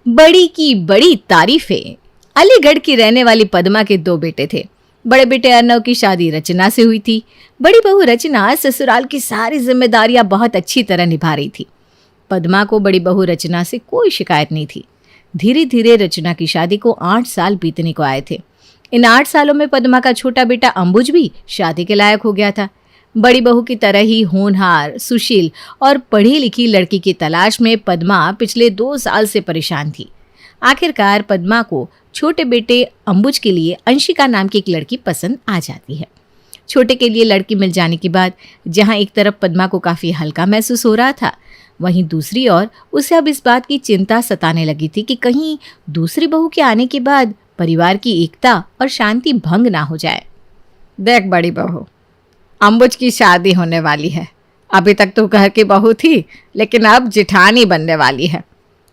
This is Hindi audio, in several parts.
बड़ी की बड़ी तारीफें। अलीगढ़ की रहने वाली पद्मा के दो बेटे थे। बड़े बेटे अर्नव की शादी रचना से हुई थी। बड़ी बहू रचना ससुराल की सारी जिम्मेदारियां बहुत अच्छी तरह निभा रही थी। पद्मा को बड़ी बहू रचना से कोई शिकायत नहीं थी। धीरे धीरे रचना की शादी को 8 साल बीतने को आए थे। इन 8 सालों में पद्मा का छोटा बेटा अंबुज भी शादी के लायक हो गया था। बड़ी बहू की तरह ही होनहार, सुशील और पढ़ी लिखी लड़की की तलाश में पद्मा पिछले 2 साल से परेशान थी। आखिरकार पद्मा को छोटे बेटे अंबुज के लिए अंशिका नाम की एक लड़की पसंद आ जाती है। छोटे के लिए लड़की मिल जाने के बाद जहां एक तरफ पद्मा को काफ़ी हल्का महसूस हो रहा था, वहीं दूसरी ओर उसे अब इस बात की चिंता सताने लगी थी कि कहीं दूसरी बहू के आने के बाद परिवार की एकता और शांति भंग ना हो जाए। देख बड़ी बहू, अंबुज की शादी होने वाली है। अभी तक तो घर की बहू थी, लेकिन अब जिठानी बनने वाली है।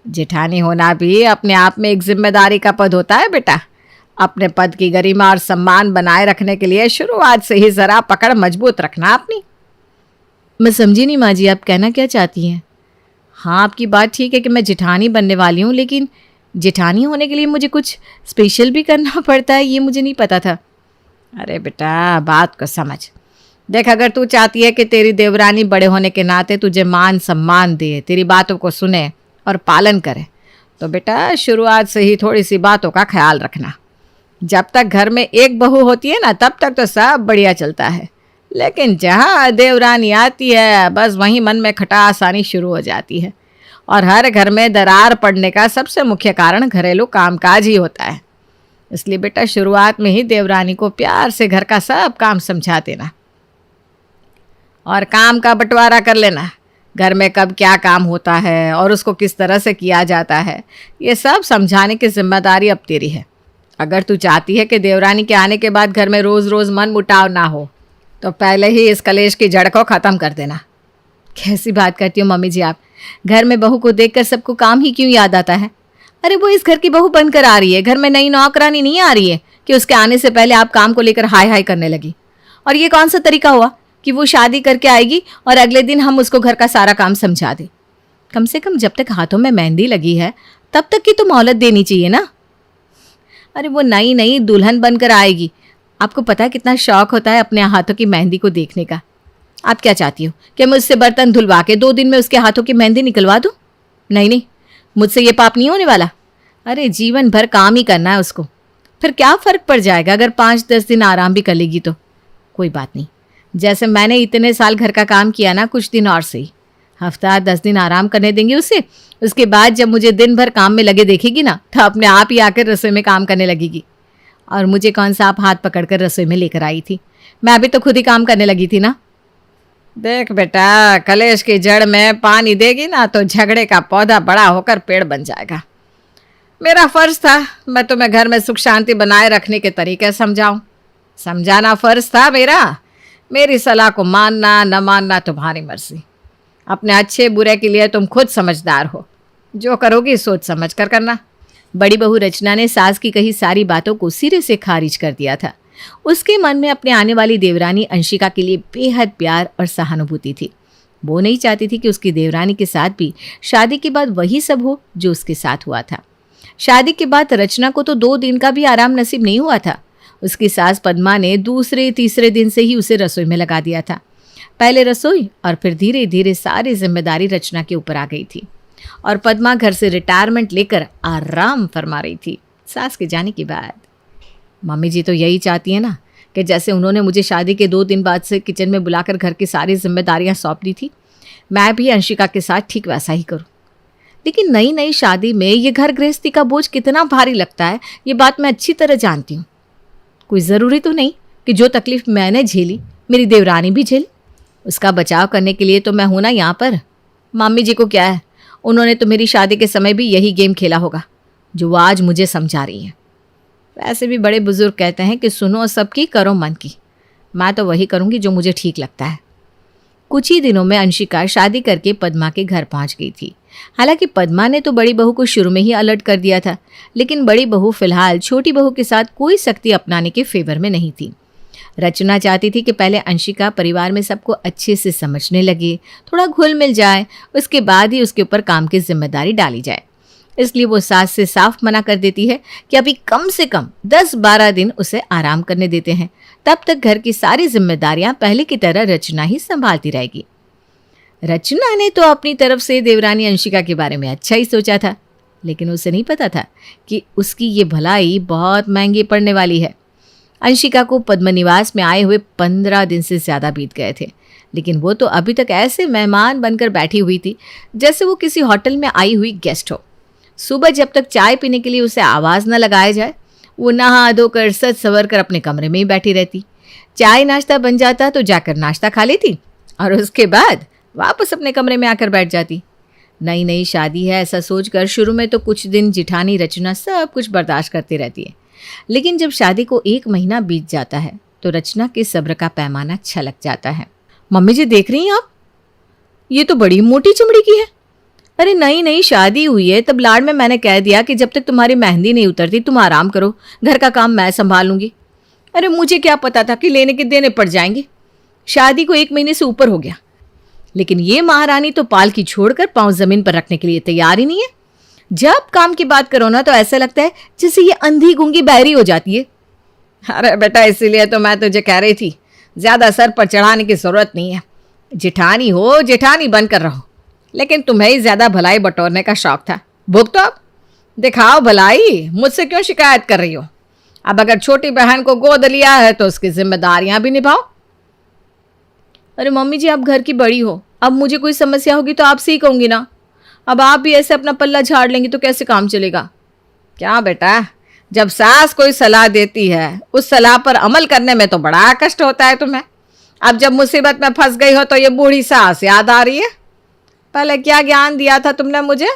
जिठानी होना भी अपने आप में एक जिम्मेदारी का पद होता है बेटा। अपने पद की गरिमा और सम्मान बनाए रखने के लिए शुरुआत से ही जरा पकड़ मजबूत रखना अपनी। मैं समझी नहीं माँ जी, आप कहना क्या चाहती हैं? हाँ, आपकी बात ठीक है कि मैं जिठानी बनने वाली हूँ, लेकिन जिठानी होने के लिए मुझे कुछ स्पेशल भी करना पड़ता है, ये मुझे नहीं पता था। अरे बेटा, बात को समझ। देख, अगर तू चाहती है कि तेरी देवरानी बड़े होने के नाते तुझे मान सम्मान दे, तेरी बातों को सुने और पालन करे, तो बेटा शुरुआत से ही थोड़ी सी बातों का ख्याल रखना। जब तक घर में एक बहू होती है ना, तब तक तो सब बढ़िया चलता है, लेकिन जहाँ देवरानी आती है बस वहीं मन में खटास आनी शुरू हो जाती है। और हर घर में दरार पड़ने का सबसे मुख्य कारण घरेलू कामकाज ही होता है। इसलिए बेटा शुरुआत में ही देवरानी को प्यार से घर का सब काम समझा देना और काम का बंटवारा कर लेना। घर में कब क्या काम होता है और उसको किस तरह से किया जाता है, ये सब समझाने की जिम्मेदारी अब तेरी है। अगर तू चाहती है कि देवरानी के आने के बाद घर में रोज़ रोज़ मन मुटाव ना हो, तो पहले ही इस कलेश की जड़ को ख़त्म कर देना। कैसी बात करती हो मम्मी जी आप? घर में बहू को देखकर सबको काम ही क्यों याद आता है? अरे वो इस घर की बहू बनकर आ रही है, घर में नई नौकरानी नहीं आ रही है कि उसके आने से पहले आप काम को लेकर हाय हाय करने लगी। और ये कौन सा तरीका हुआ कि वो शादी करके आएगी और अगले दिन हम उसको घर का सारा काम समझा दें? कम से कम जब तक हाथों में मेहंदी लगी है तब तक की तो मोहलत देनी चाहिए ना। अरे वो नई नई दुल्हन बनकर आएगी, आपको पता है कितना शौक होता है अपने हाथों की मेहंदी को देखने का। आप क्या चाहती हो कि मैं उससे बर्तन धुलवा के 2 दिन में उसके हाथों की मेहंदी निकलवा दूं? नहीं नहीं, मुझसे ये पाप नहीं होने वाला। अरे जीवन भर काम ही करना है उसको, फिर क्या फ़र्क पड़ जाएगा अगर 5-10 दिन आराम भी कर लेगी तो। कोई बात नहीं, जैसे मैंने इतने साल घर का काम किया ना, कुछ दिन और सही, हफ्ता 10 दिन आराम करने देंगे उसे। उसके बाद जब मुझे दिन भर काम में लगे देखेगी ना, तो अपने आप ही आकर रसोई में काम करने लगेगी। और मुझे कौन सा आप हाथ पकड़कर रसोई में लेकर आई थी? मैं अभी तो खुद ही काम करने लगी थी ना। देख बेटा, कलेश की जड़ में पानी देगी ना तो झगड़े का पौधा बड़ा होकर पेड़ बन जाएगा। मेरा फर्ज था मैं तुम्हें घर में सुख शांति बनाए रखने के तरीके समझाऊं। समझाना फर्ज था मेरा। मेरी सलाह को मानना न मानना तुम्हारी मर्जी। अपने अच्छे बुरे के लिए तुम खुद समझदार हो। जो करोगी सोच समझ कर करना। बड़ी बहू रचना ने सास की कही सारी बातों को सिरे से खारिज कर दिया था। उसके मन में अपने आने वाली देवरानी अंशिका के लिए बेहद प्यार और सहानुभूति थी। वो नहीं चाहती थी कि उसकी देवरानी के साथ भी शादी के बाद वही सब हो जो उसके साथ हुआ था। शादी के बाद रचना को तो 2 दिन का भी आराम नसीब नहीं हुआ था। उसकी सास पद्मा ने दूसरे तीसरे दिन से ही उसे रसोई में लगा दिया था। पहले रसोई और फिर धीरे धीरे सारी जिम्मेदारी रचना के ऊपर आ गई थी और पद्मा घर से रिटायरमेंट लेकर आराम फरमा रही थी सास के जाने के बाद। मम्मी जी तो यही चाहती है ना कि जैसे उन्होंने मुझे शादी के 2 दिन बाद से किचन में बुलाकर घर की सारी जिम्मेदारियां सौंप दी थी, मैं भी अंशिका के साथ ठीक वैसा ही करूं। लेकिन नई नई शादी में ये घर गृहस्थी का बोझ कितना भारी लगता है, ये बात मैं अच्छी तरह जानती हूँ। कोई ज़रूरी तो नहीं कि जो तकलीफ मैंने झेली मेरी देवरानी भी झेली। उसका बचाव करने के लिए तो मैं हूं ना यहाँ पर। मम्मी जी को क्या है, उन्होंने तो मेरी शादी के समय भी यही गेम खेला होगा जो वो आज मुझे समझा रही है। वैसे भी बड़े बुजुर्ग कहते हैं कि सुनो सबकी करो मन की। मैं तो वही करूँगी जो मुझे ठीक लगता है। कुछ ही दिनों में अंशिका शादी करके पद्मा के घर पहुंच गई थी। हालांकि पद्मा ने तो बड़ी बहू को शुरू में ही अलर्ट कर दिया था, लेकिन बड़ी बहू फिलहाल छोटी बहू के साथ कोई सख्ती अपनाने के फेवर में नहीं थी। रचना चाहती थी कि पहले अंशिका परिवार में सबको अच्छे से समझने लगे, थोड़ा घुल मिल जाए, उसके बाद ही उसके ऊपर काम की जिम्मेदारी डाली जाए। इसलिए वो सास से साफ मना कर देती है कि अभी कम से कम 10-12 दिन उसे आराम करने देते हैं। तब तक घर की सारी जिम्मेदारियां पहले की तरह रचना ही संभालती रहेगी। रचना ने तो अपनी तरफ से देवरानी अंशिका के बारे में अच्छा ही सोचा था, लेकिन उसे नहीं पता था कि उसकी ये भलाई बहुत महंगी पड़ने वाली है। अंशिका को पद्मनिवास में आए हुए 15 दिन से ज़्यादा बीत गए थे, लेकिन वो तो अभी तक ऐसे मेहमान बनकर बैठी हुई थी जैसे वो किसी होटल में आई हुई गेस्ट हो। सुबह जब तक चाय पीने के लिए उसे आवाज़ न लगाया जाए, वो नहा धोकर सज संवर कर अपने कमरे में ही बैठी रहती। चाय नाश्ता बन जाता तो जाकर नाश्ता खा लेती और उसके बाद वापस अपने कमरे में आकर बैठ जाती। नई नई शादी है ऐसा सोचकर शुरू में तो कुछ दिन जिठानी रचना सब कुछ बर्दाश्त करती रहती है, लेकिन जब शादी को 1 महीना बीत जाता है तो रचना के सब्र का पैमाना छलक जाता है। मम्मी जी देख रही हैं आप, ये तो बड़ी मोटी चमड़ी की है। अरे नई नई शादी हुई है, तब लाड़ में मैंने कह दिया कि जब तक तुम्हारी मेहंदी नहीं उतरती तुम आराम करो, घर का काम मैं संभाल लूंगी। अरे मुझे क्या पता था कि लेने के देने पड़ जाएंगे। शादी को 1 महीने से ऊपर हो गया, लेकिन ये महारानी तो पालकी छोड़कर पांव जमीन पर रखने के लिए तैयार ही नहीं है। जब काम की बात करो ना तो ऐसा लगता है जैसे ये अंधी गूंगी बहरी हो जाती है। अरे बेटा, इसीलिए तो मैं तुझे कह रही थी ज्यादा सर पर चढ़ाने की जरूरत नहीं है। जिठानी हो जिठानी बनकर रहो, लेकिन तुम्हें ही ज्यादा भलाई बटोरने का शौक था। भुगतो तो अब, दिखाओ भलाई, मुझसे क्यों शिकायत कर रही हो। अब अगर छोटी बहन को गोद लिया है तो उसकी जिम्मेदारियां भी निभाओ। अरे मम्मी जी, आप घर की बड़ी हो, अब मुझे कोई समस्या होगी तो आपसे ही कहूंगी ना। अब आप भी ऐसे अपना पल्ला झाड़ लेंगी तो कैसे काम चलेगा। क्या बेटा, जब सास कोई सलाह देती है उस सलाह पर अमल करने में तो बड़ा कष्ट होता है तुम्हें। अब जब मुसीबत में फंस गई हो तो ये बूढ़ी सास याद आ रही है। पहले क्या ज्ञान दिया था तुमने मुझे,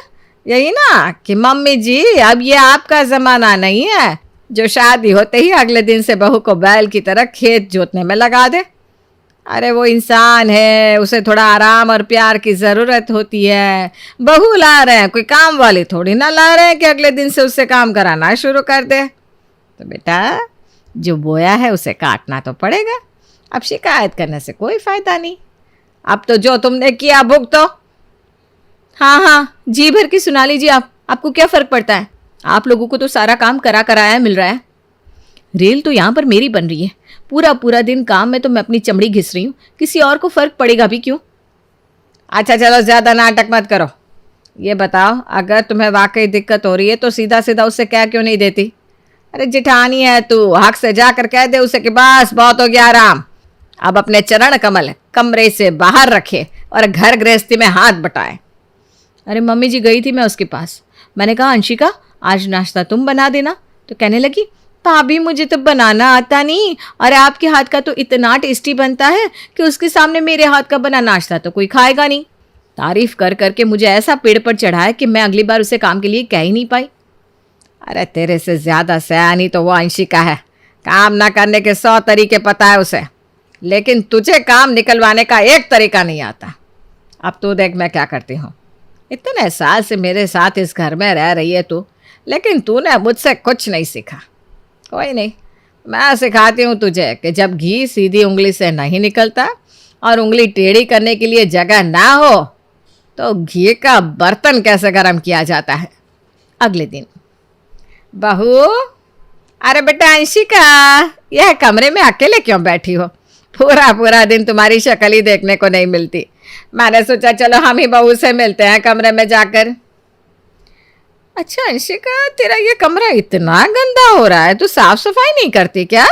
यही ना कि मम्मी जी अब ये आपका ज़माना नहीं है जो शादी होते ही अगले दिन से बहू को बैल की तरह खेत जोतने में लगा दे। अरे वो इंसान है, उसे थोड़ा आराम और प्यार की ज़रूरत होती है। बहू ला रहे हैं, कोई काम वाली थोड़ी ना ला रहे हैं कि अगले दिन से उससे काम कराना शुरू कर दे। तो बेटा, जो बोया है उसे काटना तो पड़ेगा। अब शिकायत करने से कोई फ़ायदा नहीं। अब तो जो तुमने किया भुगतो। हाँ हाँ, जी भर की सुना लीजिए। आपको क्या फ़र्क पड़ता है, आप लोगों को तो सारा काम कराया मिल रहा है। रेल तो यहाँ पर मेरी बन रही है, पूरा दिन काम में तो मैं अपनी चमड़ी घिस रही हूँ, किसी और को फ़र्क पड़ेगा भी क्यों। अच्छा चलो, ज़्यादा नाटक मत करो। ये बताओ, अगर तुम्हें वाकई दिक्कत हो रही है तो सीधा सीधा उससे कह क्यों नहीं देती। अरे जिठानी है तू, हक से जाकर कह दे उसे कि बस बहुत हो गया आराम, अब अपने चरण कमल कमरे से बाहर रखे और घर गृहस्थी में हाथ बटाए। अरे मम्मी जी, गई थी मैं उसके पास, मैंने कहा अंशिका आज नाश्ता तुम बना देना, तो कहने लगी भाभी मुझे तो बनाना आता नहीं, और आपके हाथ का तो इतना टेस्टी बनता है कि उसके सामने मेरे हाथ का बना नाश्ता तो कोई खाएगा नहीं। तारीफ कर करके मुझे ऐसा पेड़ पर चढ़ाया कि मैं अगली बार उसे काम के लिए कह ही नहीं पाई। अरे तेरे से ज़्यादा सयानी तो वो अंशिका है, काम ना करने के 100 तरीके पता है उसे, लेकिन तुझे काम निकलवाने का एक तरीका नहीं आता। अब तू देख मैं क्या करती हूँ। इतने साल से मेरे साथ इस घर में रह रही है तू, लेकिन तूने मुझसे कुछ नहीं सीखा। कोई नहीं, मैं सिखाती हूँ तुझे कि जब घी सीधी उंगली से नहीं निकलता और उंगली टेढ़ी करने के लिए जगह ना हो तो घी का बर्तन कैसे गर्म किया जाता है। अगले दिन, बहू, अरे बेटा अंशिका, यह कमरे में अकेले क्यों बैठी हो, पूरा दिन तुम्हारी शक्ल ही देखने को नहीं मिलती। मैंने सोचा चलो हम ही बहू से मिलते हैं कमरे में जाकर। अच्छा अंशिका, तेरा ये कमरा इतना गंदा हो रहा है, तू साफ सफाई नहीं करती क्या।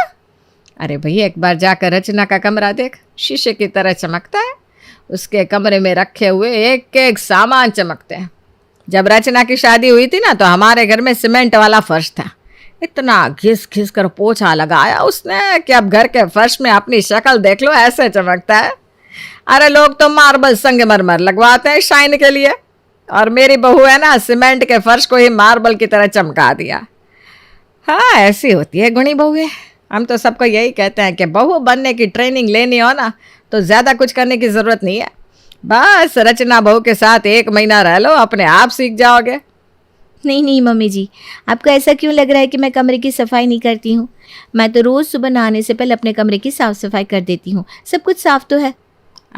अरे भाई एक बार जाकर रचना का कमरा देख, शीशे की तरह चमकता है। उसके कमरे में रखे हुए एक एक सामान चमकते हैं। जब रचना की शादी हुई थी ना तो हमारे घर में सीमेंट वाला फर्श था, इतना घिस घिस कर पोछा लगाया उसने कि अब घर के फर्श में अपनी शक्ल देख लो ऐसे चमकता है। अरे लोग तो मार्बल संगमरमर लगवाते हैं शाइन के लिए, और मेरी बहू है ना सीमेंट के फर्श को ही मार्बल की तरह चमका दिया। हाँ ऐसी होती है गुणी बहू है। हम तो सबको यही कहते हैं कि बहू बनने की ट्रेनिंग लेनी हो ना तो ज़्यादा कुछ करने की ज़रूरत नहीं है, बस रचना बहू के साथ 1 महीना रह लो, अपने आप सीख जाओगे। नहीं मम्मी जी, आपको ऐसा क्यों लग रहा है कि मैं कमरे की सफाई नहीं करती हूँ। मैं तो रोज़ सुबह नहाने से पहले अपने कमरे की साफ़ सफाई कर देती हूँ, सब कुछ साफ़ तो है।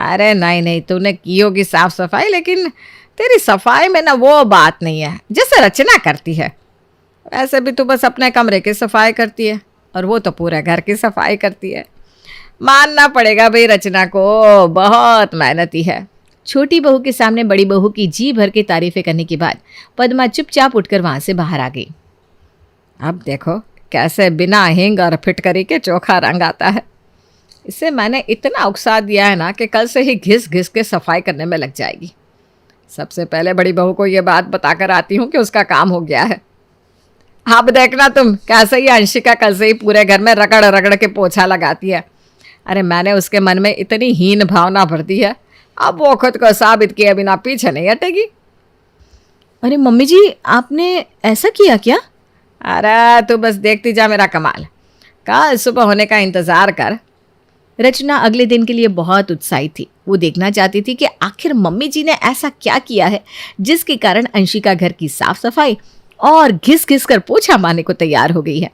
अरे नहीं, तूने की होगी साफ सफाई, लेकिन तेरी सफाई में ना वो बात नहीं है जैसे रचना करती है। वैसे भी तू बस अपने कमरे की सफाई करती है और वो तो पूरे घर की सफाई करती है। मानना पड़ेगा भाई, रचना को बहुत मेहनती है। छोटी बहू के सामने बड़ी बहू की जी भर के तारीफें करने के बाद पद्मा चुपचाप उठकर वहां से बाहर आ गई। अब देखो कैसे बिना हींग और फिटकरी के चोखा रंग आता है। इसे मैंने इतना उकसा दिया है ना कि कल से ही घिस घिस के सफाई करने में लग जाएगी। सबसे पहले बड़ी बहू को ये बात बताकर आती हूँ कि उसका काम हो गया है। अब देखना तुम कैसे ही अंशिका कल से ही पूरे घर में रगड़ रगड़ के पोछा लगाती है। अरे मैंने उसके मन में इतनी हीन भावना भर दी है, अब वो खुद को साबित किए बिना पीछे नहीं हटेगी। अरे मम्मी जी, आपने ऐसा किया क्या? अरे तू बस देखती जा मेरा कमाल। कल सुबह होने का इंतजार कर। रचना अगले दिन के लिए बहुत उत्साहित थी। वो देखना चाहती थी कि आखिर मम्मी जी ने ऐसा क्या किया है जिसके कारण अंशिका घर की साफ सफाई और घिस घिस कर पोछा मारने को तैयार हो गई है।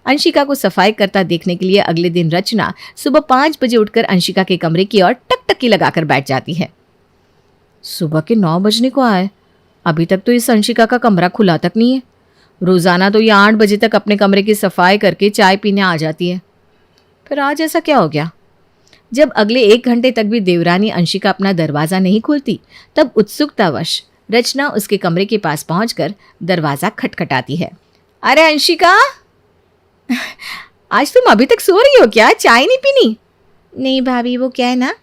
अंशिका को सफाई करता देखने के लिए अगले दिन रचना सुबह 5 बजे उठकर अंशिका के कमरे की ओर टकटकी लगाकर बैठ जाती है। सुबह के 9 बजने को आए, अभी तक तो इस अंशिका का कमरा खुला तक नहीं है। रोजाना तो ये 8 बजे तक अपने कमरे की सफाई करके चाय पीने आ जाती है। फिर आज ऐसा क्या हो गया? जब अगले 1 घंटे तक भी देवरानी अंशिका अपना दरवाज़ा नहीं खोलती, तब उत्सुकतावश रचना उसके कमरे के पास पहुंचकर दरवाज़ा खटखटाती है। अरे अंशिका, आज तुम अभी तक सो रही हो क्या? चाय नहीं पीनी? नहीं भाभी, वो क्या है ना,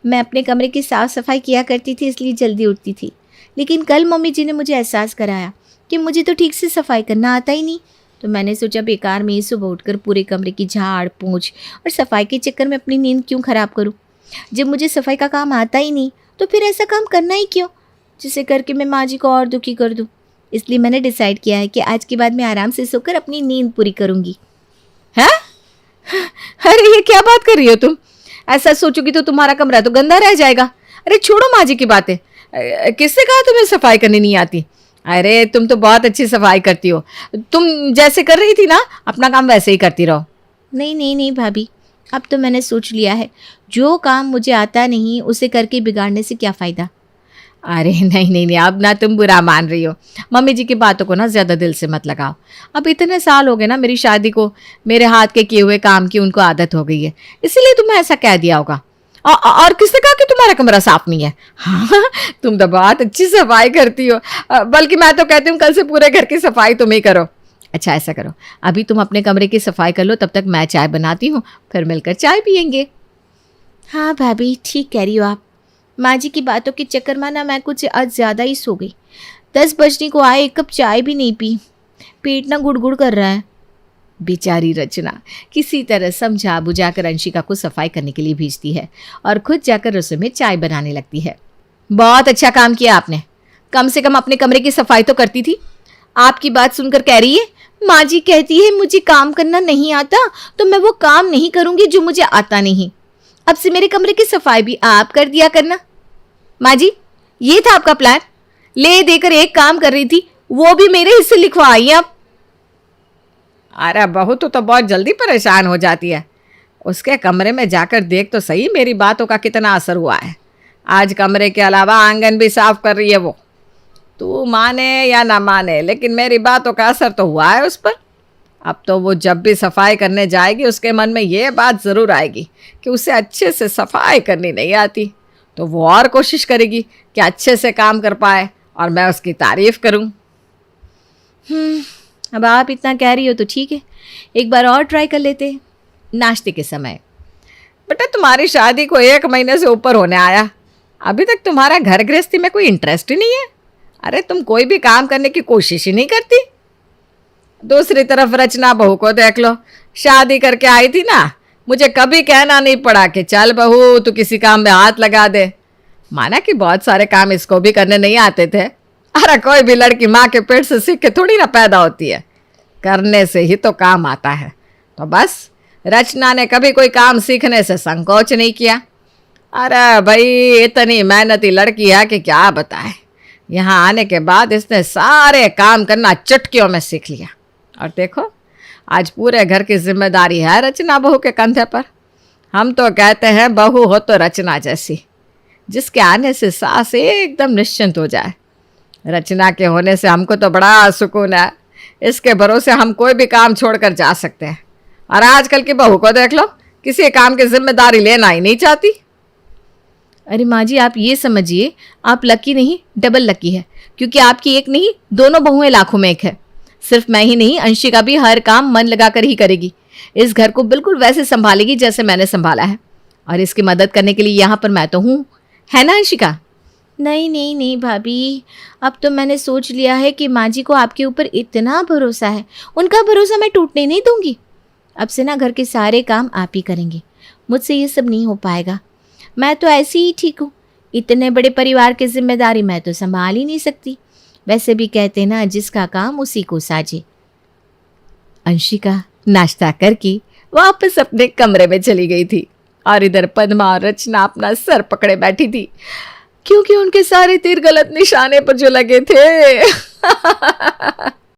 मैं अपने कमरे की साफ़ सफाई किया करती थी इसलिए जल्दी उठती थी। लेकिन कल मम्मी जी ने मुझे एहसास कराया कि मुझे तो ठीक से सफाई करना आता ही नहीं। तो मैंने सोचा बेकार में ही सुबह उठकर पूरे कमरे की झाड़ पोंछ और सफाई के चक्कर में अपनी नींद क्यों ख़राब करूं। जब मुझे सफाई का काम आता ही नहीं तो फिर ऐसा काम करना ही क्यों, जिसे करके मैं माँ जी को और दुखी कर दूं। इसलिए मैंने डिसाइड किया है कि आज के बाद मैं आराम से सोकर अपनी नींद पूरी करूँगी। है? अरे ये क्या बात कर रही हो तुम? ऐसा सोचोगी तो तुम्हारा कमरा तो गंदा रह जाएगा। अरे छोड़ो माँ जी की बातें। किससे कहा तुम्हें सफाई करनी नहीं आती? अरे तुम तो बहुत अच्छी सफाई करती हो। तुम जैसे कर रही थी ना, अपना काम वैसे ही करती रहो। नहीं नहीं नहीं भाभी, अब तो मैंने सोच लिया है, जो काम मुझे आता नहीं उसे करके बिगाड़ने से क्या फ़ायदा। अरे नहीं नहीं नहीं, अब ना तुम बुरा मान रही हो। मम्मी जी की बातों को ना ज़्यादा दिल से मत लगाओ। अब इतने साल हो गए ना मेरी शादी को, मेरे हाथ के किए हुए काम की उनको आदत हो गई है, इसीलिए तुम्हें ऐसा कह दिया होगा। और किसने कहा कि तुम्हारा कमरा साफ नहीं है? हाँ, तुम तो बहुत अच्छी सफाई करती हो। बल्कि मैं तो कहती हूँ कल से पूरे घर की सफाई तुम ही करो। अच्छा ऐसा करो, अभी तुम अपने कमरे की सफाई कर लो, तब तक मैं चाय बनाती हूँ, फिर मिलकर चाय पियेंगे। हाँ भाभी, ठीक कह रही हो आप। माँ जी की बातों के चक्कर में ना मैं कुछ आज ज़्यादा ही सो गई। 10 बजने को आए, 1 कप चाय भी नहीं पी, पेट ना गुड़गुड़ कर रहा है। बेचारी रचना किसी तरह समझा बुझाकर अंशिका को सफाई करने के लिए भेजती है और खुद जाकर रसोई में चाय बनाने लगती है। बहुत अच्छा काम किया आपने, कम से कम अपने कमरे की सफाई तो करती थी। आपकी बात सुनकर कह रही है माँ जी कहती है मुझे काम करना नहीं आता तो मैं वो काम नहीं करूँगी जो मुझे आता नहीं। अब से मेरे कमरे की सफाई भी आप कर दिया करना। माँ जी, ये था आपका प्लान? ले देकर एक काम कर रही थी, वो भी मेरे हिस्से लिखवाई आप। अरे बहू तो बहुत जल्दी परेशान हो जाती है। उसके कमरे में जाकर देख तो सही मेरी बातों का कितना असर हुआ है। आज कमरे के अलावा आंगन भी साफ कर रही है वो। तू माने या ना माने, लेकिन मेरी बातों का असर तो हुआ है उस पर। अब तो वो जब भी सफाई करने जाएगी उसके मन में ये बात ज़रूर आएगी कि उसे अच्छे से सफाई करनी नहीं आती। तो वो और कोशिश करेगी कि अच्छे से काम कर पाए और मैं उसकी तारीफ़ करूं। अब आप इतना कह रही हो तो ठीक है, एक बार और ट्राई कर लेते हैं। नाश्ते के समय। बेटा तुम्हारी शादी को 1 महीने से ऊपर होने आया, अभी तक तुम्हारा घर गृहस्थी में कोई इंटरेस्ट ही नहीं है। अरे तुम कोई भी काम करने की कोशिश ही नहीं करती। दूसरी तरफ रचना बहू को देख लो, शादी करके आई थी ना, मुझे कभी कहना नहीं पड़ा कि चल बहू तू किसी काम में हाथ लगा दे। माना कि बहुत सारे काम इसको भी करने नहीं आते थे। अरे कोई भी लड़की माँ के पेट से सीख के थोड़ी ना पैदा होती है, करने से ही तो काम आता है। तो बस रचना ने कभी कोई काम सीखने से संकोच नहीं किया। अरे भाई इतनी मेहनती लड़की है कि क्या बताए। यहाँ आने के बाद इसने सारे काम करना चुटकियों में सीख लिया। और देखो आज पूरे घर की जिम्मेदारी है रचना बहू के कंधे पर। हम तो कहते हैं बहू हो तो रचना जैसी। जिसके आने से सास एकदम निश्चिंत हो जाए। रचना के होने से हमको तो बड़ा सुकून है। इसके भरोसे हम कोई भी काम छोड़कर जा सकते हैं। और आजकल की बहू को देख लो, किसी काम की जिम्मेदारी लेना ही नहीं चाहती। अरे माँ जी, आप ये समझिए, आप लकी नहीं डबल लकी है, क्योंकि आपकी एक नहीं दोनों बहुएं लाखों में एक है। सिर्फ मैं ही नहीं, अंशिका भी हर काम मन लगाकर ही करेगी। इस घर को बिल्कुल वैसे संभालेगी जैसे मैंने संभाला है, और इसकी मदद करने के लिए यहाँ पर मैं तो हूँ, है ना अंशिका? नहीं नहीं नहीं भाभी, अब तो मैंने सोच लिया है कि माँ जी को आपके ऊपर इतना भरोसा है, उनका भरोसा मैं टूटने नहीं दूंगी। अब से ना घर के सारे काम आप ही करेंगे, मुझसे ये सब नहीं हो पाएगा। मैं तो ऐसी ही ठीक हूँ, इतने बड़े परिवार की जिम्मेदारी मैं तो संभाल ही नहीं सकती। वैसे भी कहते ना, जिसका काम उसी को साजे। अंशिका नाश्ता करके वापस अपने कमरे में चली गई थी, और इधर पद्मा और रचना अपना सर पकड़े बैठी थी, क्योंकि उनके सारे तीर गलत निशाने पर जो लगे थे।